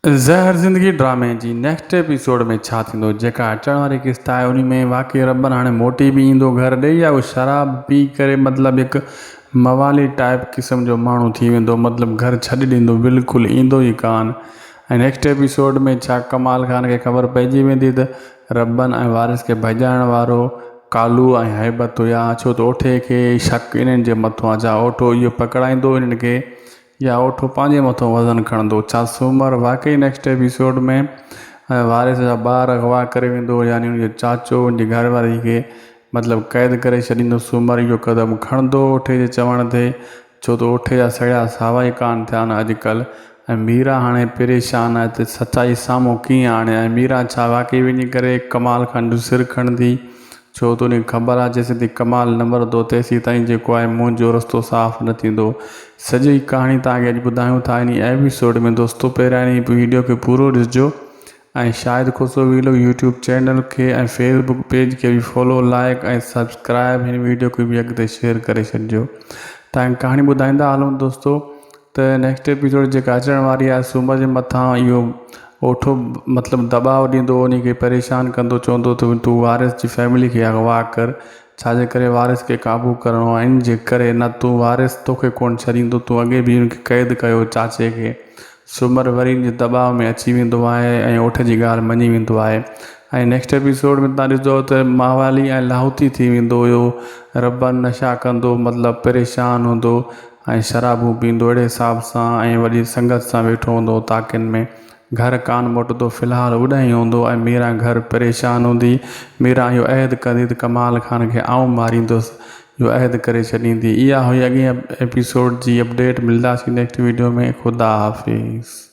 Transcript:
ज़हर ज़िंदगी ड्रामे जी नेक्स्ट एपिसोड में छा थींदो। जेका अचण वारी किस्त आहे उन में वाक़ई रबन हाणे मोटी भी ईंदो घर ॾे या उहो शराब पी करे मतिलबु हिकु मवाली टाइप क़िस्म जो माण्हू थी वेंदो, मतिलबु घर छॾे ॾींदो, बिल्कुलु ईंदो ई कान। ऐं नेक्स्ट एपिसोड में छा कमाल ख़ान खे ख़बर पइजी वेंदी त रबन ऐं वारिस खे भॼाइण वारो कालू ऐं हैबत हुया, छो त ओठे खे शक इन्हनि जे मथां जा ओठो इहो पकड़ाईंदो इन्हनि खे या ओठो पंहिंजे मथां वज़न खणंदो। छा सूमर वाक़ई नेक्स्ट एपिसोड में वारिस जा ॿार अगवा करे वेंदो, यानी उनजो चाचो उनजी घरवारी खे मतिलबु क़ैद करे छॾींदो। सूमर इहो क़दम खणंदो ओठे जे चवण ते, छो त ओठे जा सड़िया सावा ई कान थिया आहिनि अॼुकल्ह। ऐं मीरा हाणे परेशान आहे त सचाई साम्हूं कीअं आणे। ऐं मीरा छा वाक़ई वञी करे कमाल खान जो सिर खणंदी, छो त उनखे ख़बर आहे जेसिताईं कमाल न मरंदो तेसीं ताईं जेको आहे मुंहं जो रस्तो साफ़ न थींदो। सॼी कहाणी तव्हांखे अॼु ॿुधायूं था इन एपिसोड में। दोस्तो पहिरियां इन वीडियो खे पूरो ॾिसिजो ऐं शायदि ख़ुशो वीडियो यूट्यूब चैनल खे ऐं फेसबुक पेज खे बि फॉलो, लाइक ऐं सब्सक्राइब हिन वीडियो खे बि अॻिते शेयर करे छॾिजो। तव्हांखे कहाणी ॿुधाईंदा हलूं दोस्तो त नेक्स्ट एपिसोड जेका अचण वारी आहे, सूमर जे मथां इहो ओठो मतिलबु दबाव ॾींदो, उनखे परेशान कंदो, चवंदो त तूं वारिस जी फैमिली खे अगवा कर, छाजे करे वारिस खे क़ाबू करिणो आहे। इन जे करे न तूं वारिस तोखे कोन छॾींदो, तूं अॻे बि उनखे क़ैद कयो चाचे खे। सूमर वरी इन जे दबाव में अची वेंदो आहे ऐं ओठ जी ॻाल्हि मञी वेंदो आहे। ऐं नेक्स्ट एपिसोड में तव्हां ॾिसो त मावाली ऐं लाहौती थी वेंदो हुयो। रबन नशा कंदो, मतिलबु परेशान हूंदो ऐं शराबूं पींदो अहिड़े हिसाब सां, ऐं वॾी संगत सां वेठो हूंदो ताक़िन में। घर कान मोटंदो, फ़िलहालु उॾाई हूंदो ऐं मीरा घर परेशान हूंदी। मीरा इहो अहद कंदी त कमाल ख़ान खे आऊं मारींदुसि, इहो अहद करे छॾींदी। इहा हुई अॻे एपिसोड जी अपडेट। मिलंदासीं नेक्स्ट वीडियो में। ख़ुदा हाफ़िज़।